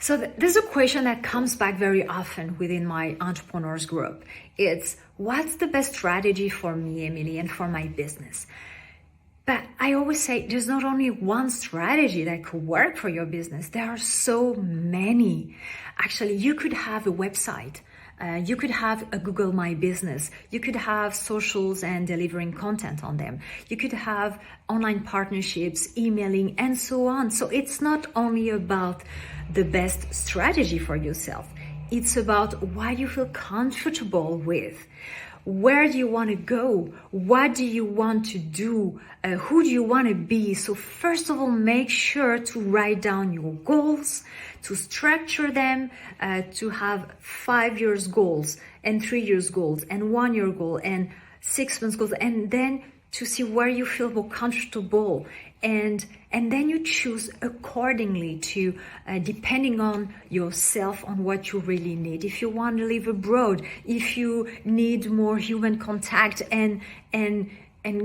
So there's a question that comes back very often within my entrepreneurs group. It's, what's the best strategy for me, Emilie, and for my business? But I always say there's not only one strategy that could work for your business. There are so many. Actually, you could have a website. You could have a Google My Business. You could have socials and delivering content on them. You could have online partnerships, emailing, and so on. So it's not only about the best strategy for yourself. It's about what you feel comfortable with. Where do you want to go? What do you want to do? Who do you want to be? So first of all, make sure to write down your goals, to structure them, to have 5 years goals and 3 years goals and 1 year goal and 6 months goals, and then to see where you feel more comfortable, and then you choose accordingly to depending on yourself, on what you really need. If you want to live abroad, if you need more human contact and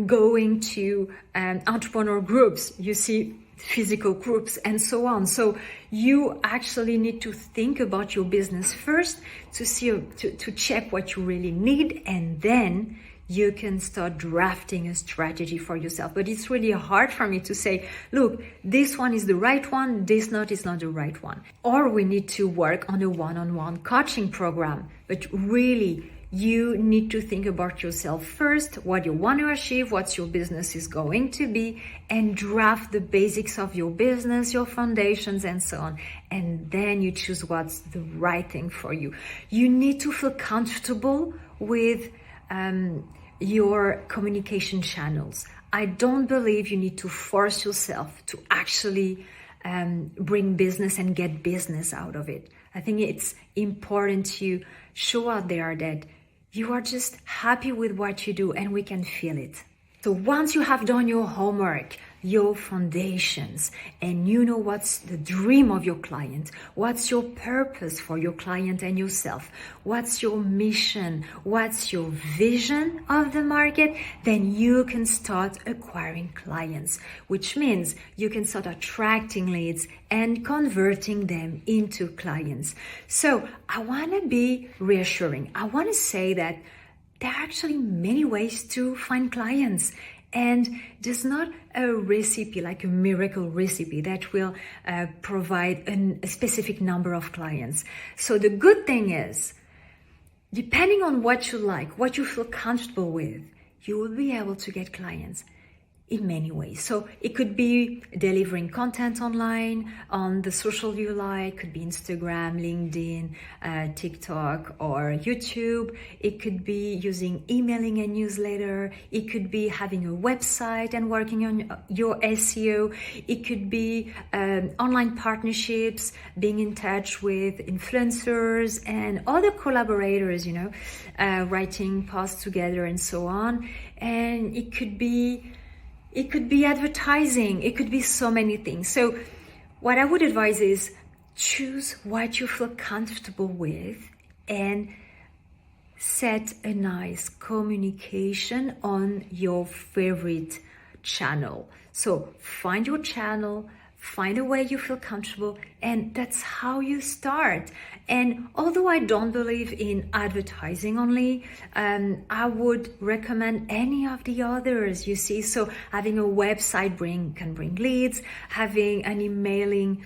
going to entrepreneur groups, you see, physical groups and so on. So you actually need to think about your business first to see to check what you really need, and then you can start drafting a strategy for yourself. But it's really hard for me to say, look, this one is the right one, this is not the right one. Or we need to work on a one-on-one coaching program. But really, you need to think about yourself first, what you want to achieve, what your business is going to be, and draft the basics of your business, your foundations, and so on. And then you choose what's the right thing for you. You need to feel comfortable with your communication channels. I don't believe you need to force yourself to actually bring business and get business out of it. I think it's important to show out there that you are just happy with what you do, and we can feel it. So once you have done your homework, your foundations, and you know what's the dream of your client, what's your purpose for your client and yourself, what's your mission, what's your vision of the market, then you can start acquiring clients, which means you can start attracting leads and converting them into clients. So I want to be reassuring. I want to say that there are actually many ways to find clients. And there's not a recipe, like a miracle recipe, that will provide a specific number of clients. So the good thing is, depending on what you like, what you feel comfortable with, you will be able to get clients in many ways. So it could be delivering content online on the social you like, could be Instagram, LinkedIn, TikTok, or YouTube. It could be using emailing and newsletter. It could be having a website and working on your SEO. It could be online partnerships, being in touch with influencers and other collaborators, writing posts together and so on. And it could be advertising. It could be so many things. So what I would advise is choose what you feel comfortable with and set a nice communication on your favorite channel. So find your channel, find a way you feel comfortable, and that's how you start. And although I don't believe in advertising only, I would recommend any of the others, you see. So having a website can bring leads, having an emailing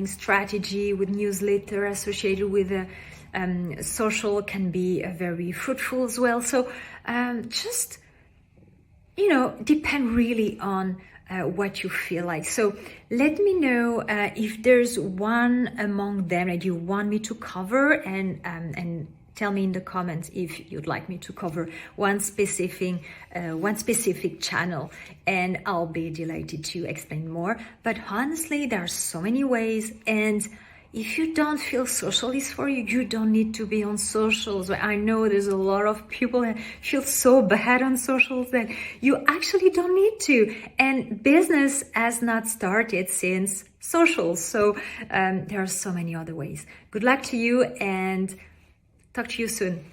strategy with newsletter associated with social can be very fruitful as well. So just, depend really on what you feel like. So let me know if there's one among them that you want me to cover, and tell me in the comments if you'd like me to cover one specific channel, and I'll be delighted to explain more. But honestly, there are so many ways, and if you don't feel social is for you, you don't need to be on socials. I know there's a lot of people that feel so bad on socials that you actually don't need to. And business has not started since socials. So there are so many other ways. Good luck to you, and talk to you soon.